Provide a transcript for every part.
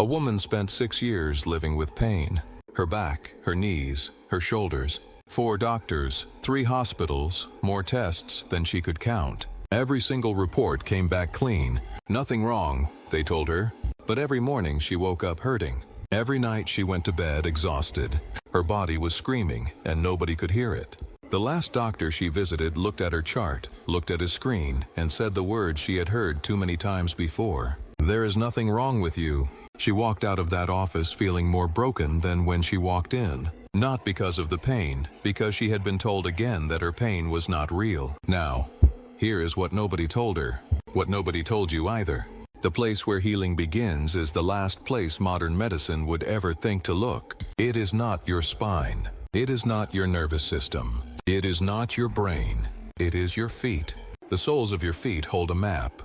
A woman spent 6 years living with pain. Her back, her knees, her shoulders. 4 doctors, 3 hospitals, more tests than she could count. Every single report came back clean. Nothing wrong, they told her. But every morning she woke up hurting. Every night she went to bed exhausted. Her body was screaming, and nobody could hear it. The last doctor she visited looked at her chart, looked at his screen, and said the words she had heard too many times before. "There is nothing wrong with you." She walked out of that office feeling more broken than when she walked in. Not because of the pain, because she had been told again that her pain was not real. Now, here is what nobody told her. What nobody told you either. The place where healing begins is the last place modern medicine would ever think to look. It is not your spine. It is not your nervous system. It is not your brain. It is your feet. The soles of your feet hold a map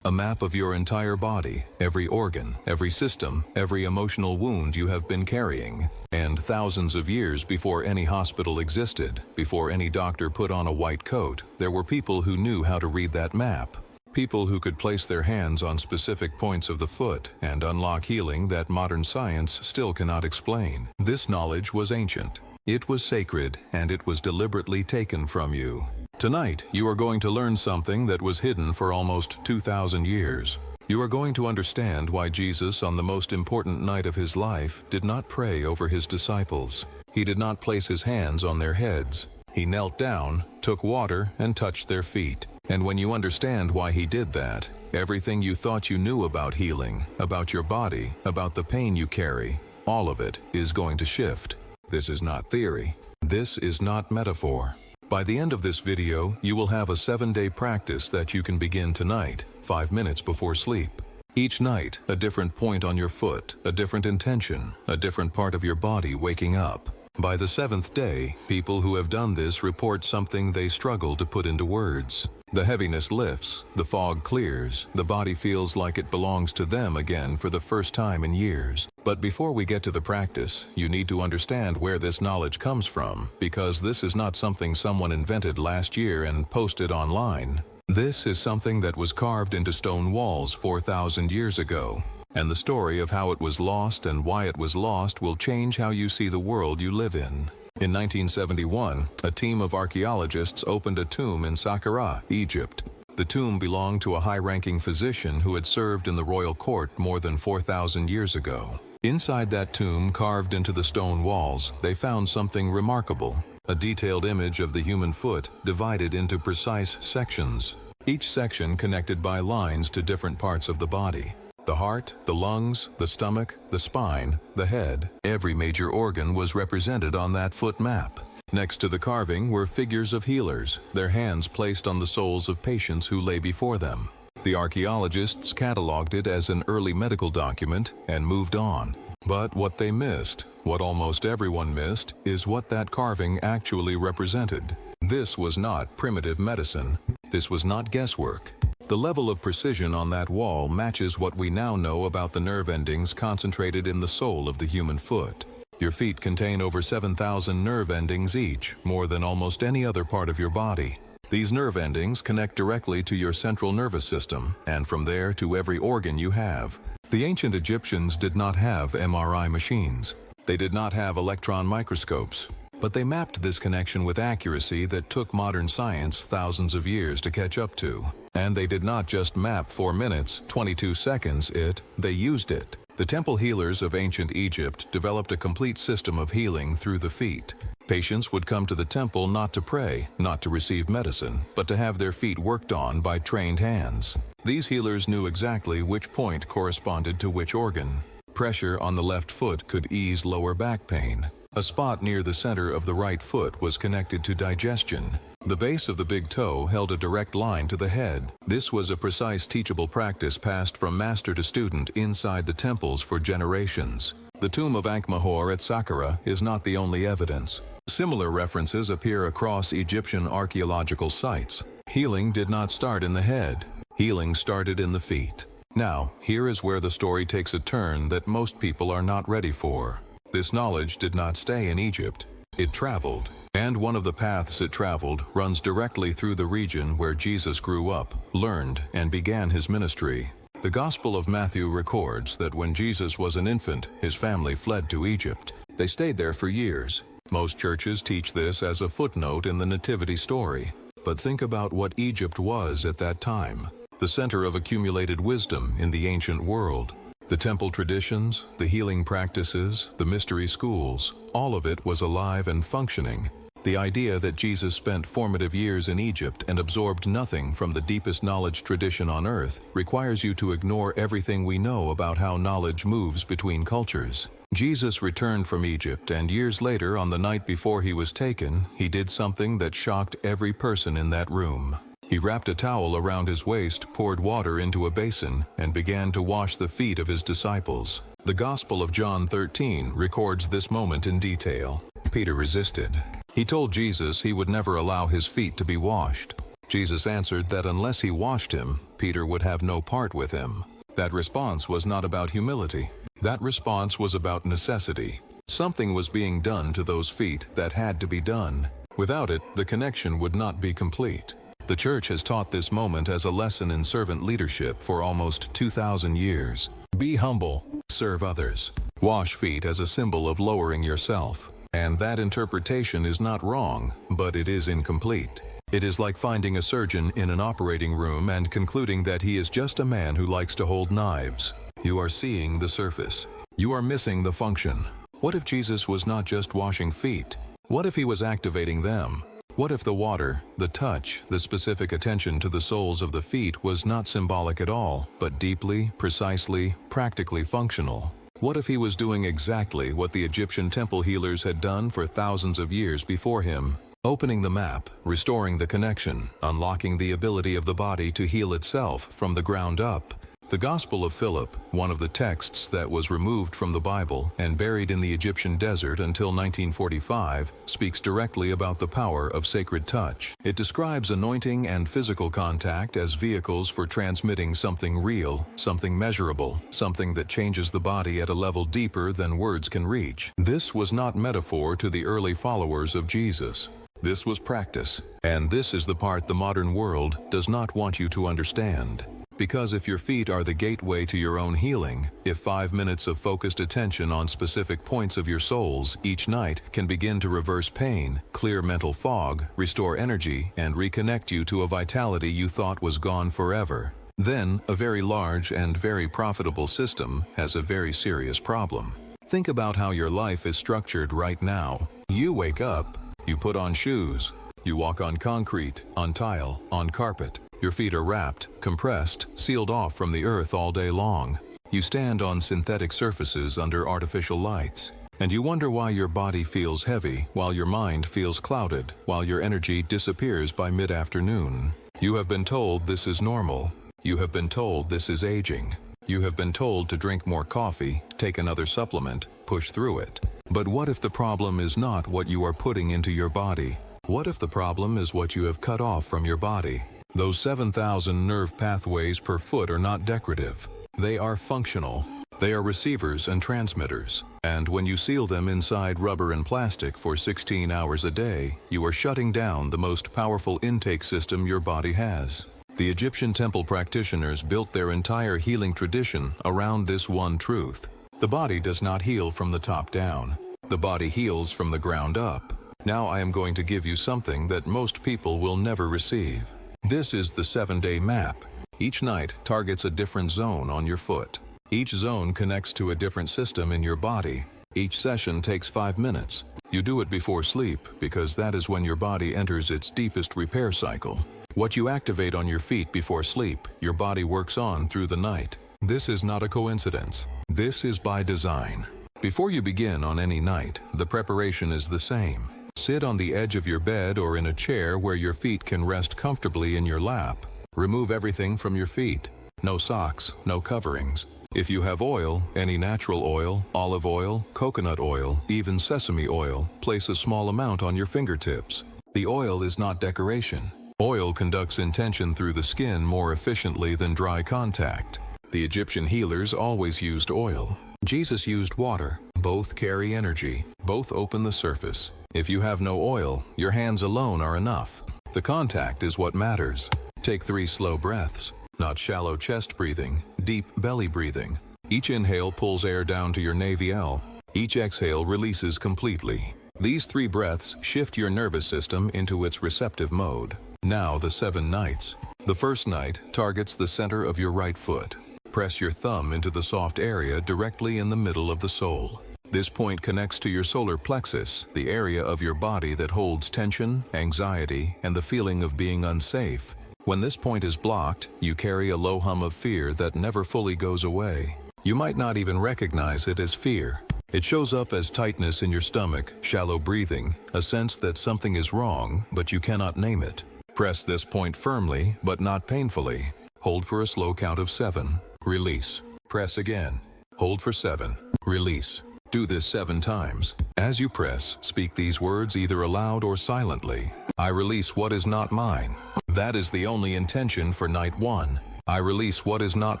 of your entire body, every organ, every system, every emotional wound you have been carrying. And thousands of years before any hospital existed, before any doctor put on a white coat, there were people who knew how to read that map. People who could place their hands on specific points of the foot and unlock healing that modern science still cannot explain. This knowledge was ancient. It was sacred, and it was deliberately taken from you. Tonight, you are going to learn something that was hidden for almost 2,000 years. You are going to understand why Jesus, on the most important night of his life, did not pray over his disciples. He did not place his hands on their heads. He knelt down, took water, and touched their feet. And when you understand why he did that, everything you thought you knew about healing, about your body, about the pain you carry, all of it is going to shift. This is not theory. This is not metaphor. By the end of this video, you will have a 7-day practice that you can begin tonight, 5 minutes before sleep. Each night, a different point on your foot, a different intention, a different part of your body waking up. By the 7th day, people who have done this report something they struggle to put into words. The heaviness lifts, the fog clears, the body feels like it belongs to them again for the first time in years. But before we get to the practice, you need to understand where this knowledge comes from, because this is not something someone invented last year and posted online. This is something that was carved into stone walls 4,000 years ago. And the story of how it was lost and why it was lost will change how you see the world you live in. In 1971, a team of archaeologists opened a tomb in Saqqara, Egypt. The tomb belonged to a high-ranking physician who had served in the royal court more than 4,000 years ago. Inside that tomb, carved into the stone walls, they found something remarkable: a detailed image of the human foot divided into precise sections, each section connected by lines to different parts of the body. The heart, the lungs, the stomach, the spine, the head, every major organ was represented on that foot map. Next to the carving were figures of healers, their hands placed on the soles of patients who lay before them. The archaeologists cataloged it as an early medical document and moved on. But what they missed, what almost everyone missed, is what that carving actually represented. This was not primitive medicine. This was not guesswork. The level of precision on that wall matches what we now know about the nerve endings concentrated in the sole of the human foot. Your feet contain over 7,000 nerve endings each, more than almost any other part of your body. These nerve endings connect directly to your central nervous system, and from there to every organ you have. The ancient Egyptians did not have MRI machines. They did not have electron microscopes. But they mapped this connection with accuracy that took modern science thousands of years to catch up to. And they did not just map 4 minutes, 22 seconds they used it. The temple healers of ancient Egypt developed a complete system of healing through the feet. Patients would come to the temple not to pray, not to receive medicine, but to have their feet worked on by trained hands. These healers knew exactly which point corresponded to which organ. Pressure on the left foot could ease lower back pain. A spot near the center of the right foot was connected to digestion. The base of the big toe held a direct line to the head. This was a precise teachable practice passed from master to student inside the temples for generations. The tomb of Ankh-Mahor at Saqqara is not the only evidence. Similar references appear across Egyptian archaeological sites. Healing did not start in the head. Healing started in the feet. Now, here is where the story takes a turn that most people are not ready for. This knowledge did not stay in Egypt. It traveled. And one of the paths it traveled runs directly through the region where Jesus grew up, learned, and began his ministry. The Gospel of Matthew records that when Jesus was an infant, his family fled to Egypt. They stayed there for years. Most churches teach this as a footnote in the Nativity story. But think about what Egypt was at that time. The center of accumulated wisdom in the ancient world. The temple traditions, the healing practices, the mystery schools, all of it was alive and functioning. The idea that Jesus spent formative years in Egypt and absorbed nothing from the deepest knowledge tradition on earth requires you to ignore everything we know about how knowledge moves between cultures. Jesus returned from Egypt, and years later, on the night before he was taken, he did something that shocked every person in that room. He wrapped a towel around his waist, poured water into a basin, and began to wash the feet of his disciples. The Gospel of John 13 records this moment in detail. Peter resisted. He told Jesus he would never allow his feet to be washed. Jesus answered that unless he washed him, Peter would have no part with him. That response was not about humility. That response was about necessity. Something was being done to those feet that had to be done. Without it, the connection would not be complete. The church has taught this moment as a lesson in servant leadership for almost 2,000 years. Be humble, serve others. Wash feet as a symbol of lowering yourself. And that interpretation is not wrong, but it is incomplete. It is like finding a surgeon in an operating room and concluding that he is just a man who likes to hold knives. You are seeing the surface. You are missing the function. What if Jesus was not just washing feet? What if he was activating them? What if the water, the touch, the specific attention to the soles of the feet was not symbolic at all, but deeply, precisely, practically functional? What if he was doing exactly what the Egyptian temple healers had done for thousands of years before him? Opening the map, restoring the connection, unlocking the ability of the body to heal itself from the ground up. The Gospel of Philip, one of the texts that was removed from the Bible and buried in the Egyptian desert until 1945, speaks directly about the power of sacred touch. It describes anointing and physical contact as vehicles for transmitting something real, something measurable, something that changes the body at a level deeper than words can reach. This was not metaphor to the early followers of Jesus. This was practice. And this is the part the modern world does not want you to understand. Because if your feet are the gateway to your own healing, if 5 minutes of focused attention on specific points of your souls each night can begin to reverse pain, clear mental fog, restore energy, and reconnect you to a vitality you thought was gone forever, then a very large and very profitable system has a very serious problem. Think about how your life is structured right now. You wake up, you put on shoes, you walk on concrete, on tile, on carpet. Your feet are wrapped, compressed, sealed off from the earth all day long. You stand on synthetic surfaces under artificial lights. And you wonder why your body feels heavy, while your mind feels clouded, while your energy disappears by mid-afternoon. You have been told this is normal. You have been told this is aging. You have been told to drink more coffee, take another supplement, push through it. But what if the problem is not what you are putting into your body? What if the problem is what you have cut off from your body? Those 7,000 nerve pathways per foot are not decorative. They are functional. They are receivers and transmitters. And when you seal them inside rubber and plastic for 16 hours a day, you are shutting down the most powerful intake system your body has. The Egyptian temple practitioners built their entire healing tradition around this one truth. The body does not heal from the top down. The body heals from the ground up. Now I am going to give you something that most people will never receive. This is the 7-day map. Each night targets a different zone on your foot. Each zone connects to a different system in your body. Each session takes 5 minutes. You do it before sleep because that is when your body enters its deepest repair cycle. What you activate on your feet before sleep, your body works on through the night. This is not a coincidence. This is by design. Before you begin on any night, the preparation is the same. Sit on the edge of your bed or in a chair where your feet can rest comfortably in your lap. Remove everything from your feet. No socks, no coverings. If you have oil, any natural oil, olive oil, coconut oil, even sesame oil, place a small amount on your fingertips. The oil is not decoration. Oil conducts intention through the skin more efficiently than dry contact. The Egyptian healers always used oil. Jesus used water. Both carry energy. Both open the surface. If you have no oil, your hands alone are enough. The contact is what matters. Take 3 slow breaths. not shallow chest breathing, deep belly breathing. Each inhale pulls air down to your navel. Each exhale releases completely. These 3 breaths shift your nervous system into its receptive mode. Now the 7 nights. The first night targets the center of your right foot. Press your thumb into the soft area directly in the middle of the sole. This point connects to your solar plexus, the area of your body that holds tension, anxiety, and the feeling of being unsafe. When this point is blocked, you carry a low hum of fear that never fully goes away. You might not even recognize it as fear. It shows up as tightness in your stomach, shallow breathing, a sense that something is wrong, but you cannot name it. Press this point firmly, but not painfully. Hold for a slow count of 7. Release. Press again. Hold for 7. Release. Do this 7 times. As you press, speak these words either aloud or silently. I release what is not mine. That is the only intention for night 1. I release what is not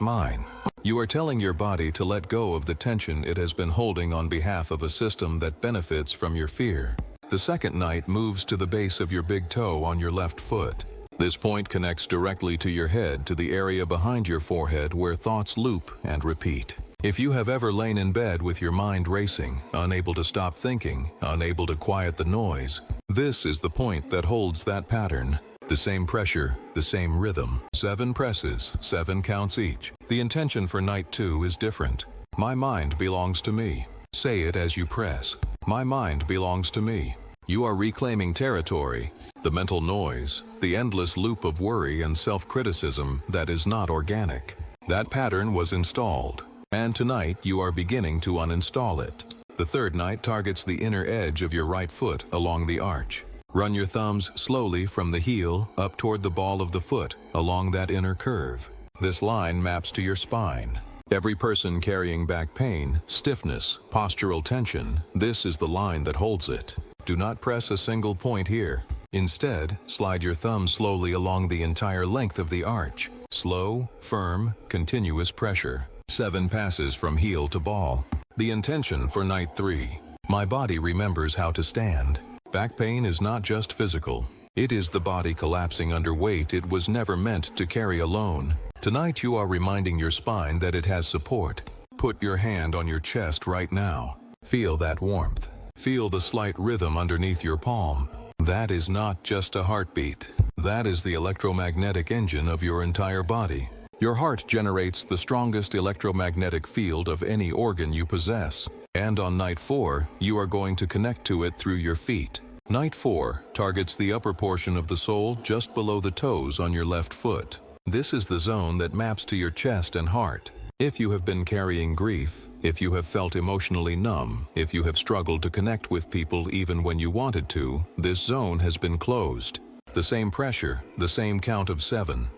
mine. You are telling your body to let go of the tension it has been holding on behalf of a system that benefits from your fear. The second night moves to the base of your big toe on your left foot. This point connects directly to your head, to the area behind your forehead where thoughts loop and repeat. If you have ever lain in bed with your mind racing, unable to stop thinking, unable to quiet the noise, this is the point that holds that pattern. The same pressure, the same rhythm. 7 presses, 7 counts each. The intention for night 2 is different. My mind belongs to me. Say it as you press. My mind belongs to me. You are reclaiming territory. The mental noise, the endless loop of worry and self-criticism that is not organic. That pattern was installed. And tonight you are beginning to uninstall it. The third night targets the inner edge of your right foot along the arch. Run your thumbs slowly from the heel up toward the ball of the foot along that inner curve. This line maps to your spine. Every person carrying back pain, stiffness, postural tension, this is the line that holds it. Do not press a single point here. Instead, slide your thumb slowly along the entire length of the arch. Slow, firm, continuous pressure. 7 passes from heel to ball. The intention for night 3. My body remembers how to stand. Back pain is not just physical. It is the body collapsing under weight it was never meant to carry alone. Tonight you are reminding your spine that it has support. Put your hand on your chest right now. Feel that warmth. Feel the slight rhythm underneath your palm. That is not just a heartbeat. That is the electromagnetic engine of your entire body. Your heart generates the strongest electromagnetic field of any organ you possess. And on night 4, you are going to connect to it through your feet. Night 4 targets the upper portion of the sole just below the toes on your left foot. This is the zone that maps to your chest and heart. If you have been carrying grief, if you have felt emotionally numb, if you have struggled to connect with people even when you wanted to, this zone has been closed. The same pressure, the same count of 7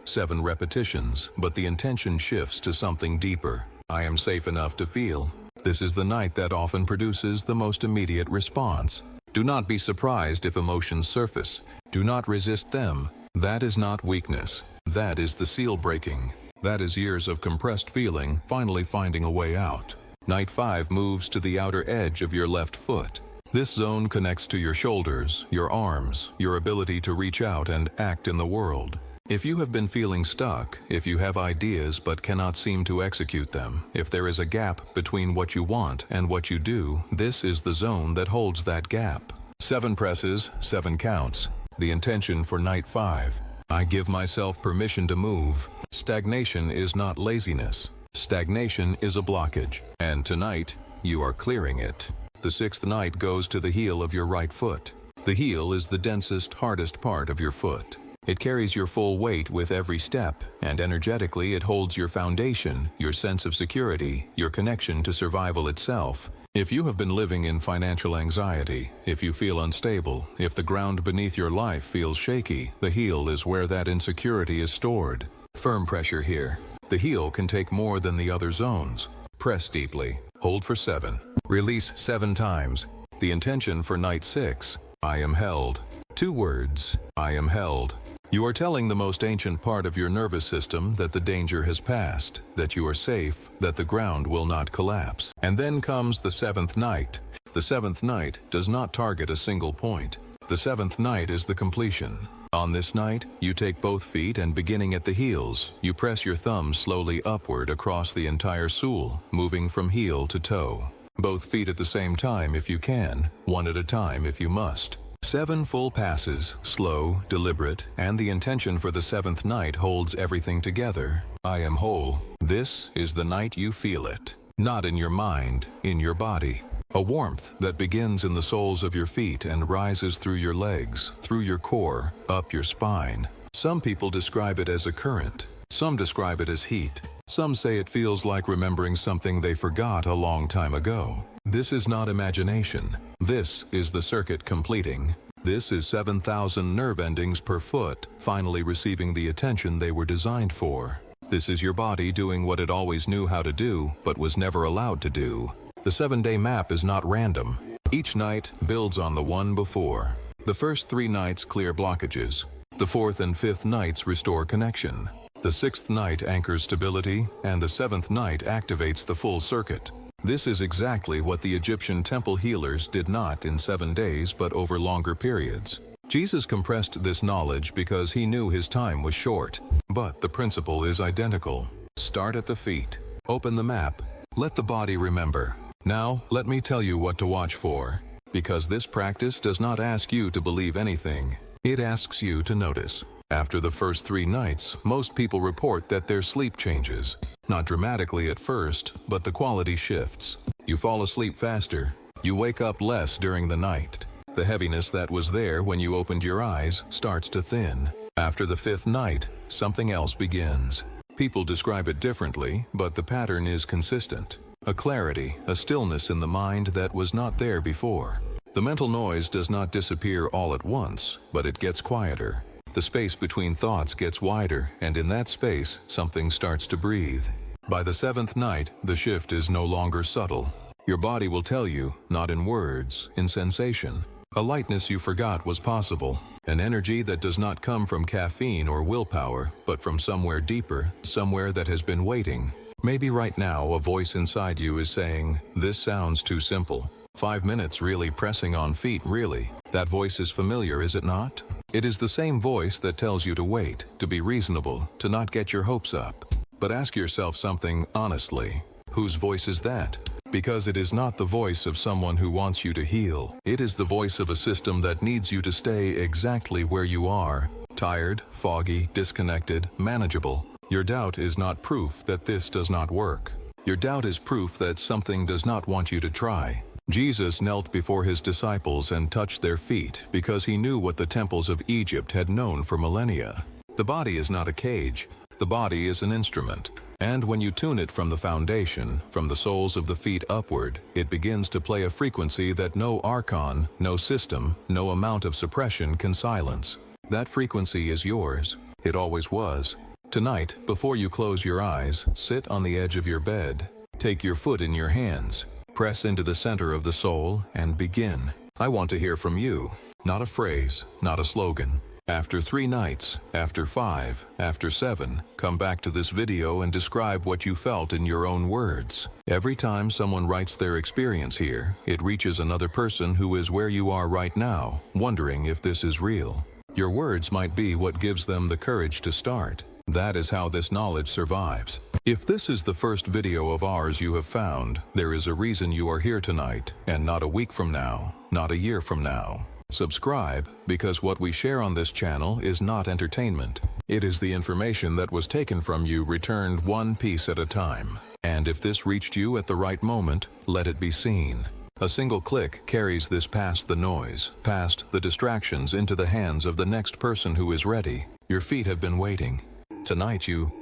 repetitions, but the intention shifts to something deeper. I am safe enough to feel. This is the night that often produces the most immediate response. Do not be surprised if emotions surface. Do not resist them. That is not weakness. That is the seal breaking. That is years of compressed feeling finally finding a way out. Night 5 moves to the outer edge of your left foot. This zone connects to your shoulders, your arms, your ability to reach out and act in the world. If you have been feeling stuck, if you have ideas but cannot seem to execute them, if there is a gap between what you want and what you do, this is the zone that holds that gap. 7 presses, 7 counts. The intention for night 5. I give myself permission to move. Stagnation is not laziness. Stagnation is a blockage. And tonight, you are clearing it. The 6th night goes to the heel of your right foot. The heel is the densest, hardest part of your foot. It carries your full weight with every step, and energetically it holds your foundation, your sense of security, your connection to survival itself. If you have been living in financial anxiety, if you feel unstable, if the ground beneath your life feels shaky, the heel is where that insecurity is stored. Firm pressure here. The heel can take more than the other zones. Press deeply. Hold for 7. Release 7 times. The intention for night 6. I am held. 2 words. I am held. You are telling the most ancient part of your nervous system that the danger has passed, that you are safe, that the ground will not collapse. And then comes the 7th night. The 7th night does not target a single point. The 7th night is the completion. On this night, you take both feet and beginning at the heels, you press your thumbs slowly upward across the entire sole, moving from heel to toe. Both feet at the same time if you can, one at a time if you must. 7 full passes, slow, deliberate, and the intention for the 7th night holds everything together. I am whole. This is the night you feel it. Not in your mind, in your body. A warmth that begins in the soles of your feet and rises through your legs, through your core, up your spine. Some people describe it as a current. Some describe it as heat. Some say it feels like remembering something they forgot a long time ago. This is not imagination. This is the circuit completing. This is 7,000 nerve endings per foot, finally receiving the attention they were designed for. This is your body doing what it always knew how to do, but was never allowed to do. The 7-day map is not random. Each night builds on the one before. The first 3 nights clear blockages. The 4th and 5th nights restore connection. The 6th night anchors stability, and the 7th night activates the full circuit. This is exactly what the Egyptian temple healers did not in 7 days but over longer periods. Jesus compressed this knowledge because he knew his time was short. But the principle is identical. Start at the feet. Open the map. Let the body remember. Now, let me tell you what to watch for. Because this practice does not ask you to believe anything. It asks you to notice. After the first 3 nights, most people report that their sleep changes. Not dramatically at first, but the quality shifts. You fall asleep faster. You wake up less during the night. The heaviness that was there when you opened your eyes starts to thin. After the 5th night, something else begins. People describe it differently, but the pattern is consistent. A clarity, a stillness in the mind that was not there before. The mental noise does not disappear all at once, but it gets quieter. The space between thoughts gets wider, and in that space, something starts to breathe. By the 7th night, the shift is no longer subtle. Your body will tell you, not in words, in sensation. A lightness you forgot was possible. An energy that does not come from caffeine or willpower, but from somewhere deeper, somewhere that has been waiting. Maybe right now a voice inside you is saying, "This sounds too simple. 5 minutes really pressing on feet, really." That voice is familiar, is it not? It is the same voice that tells you to wait, to be reasonable, to not get your hopes up. But ask yourself something honestly. Whose voice is that? Because it is not the voice of someone who wants you to heal. It is the voice of a system that needs you to stay exactly where you are. Tired, foggy, disconnected, manageable. Your doubt is not proof that this does not work. Your doubt is proof that something does not want you to try. Jesus knelt before his disciples and touched their feet because he knew what the temples of Egypt had known for millennia. The body is not a cage. The body is an instrument. And when you tune it from the foundation, from the soles of the feet upward, it begins to play a frequency that no archon, no system, no amount of suppression can silence. That frequency is yours. It always was. Tonight, before you close your eyes, sit on the edge of your bed. Take your foot in your hands. Press into the center of the soul and begin. I want to hear from you. Not a phrase, not a slogan. After 3 nights, after 5, after 7, come back to this video and describe what you felt in your own words. Every time someone writes their experience here, it reaches another person who is where you are right now, wondering if this is real. Your words might be what gives them the courage to start. That is how this knowledge survives. If this is the first video of ours you have found, there is a reason you are here tonight, and not a week from now, not a year from now. Subscribe, because what we share on this channel is not entertainment. It is the information that was taken from you returned one piece at a time. And if this reached you at the right moment, let it be seen. A single click carries this past the noise, past the distractions into the hands of the next person who is ready. Your feet have been waiting. Tonight you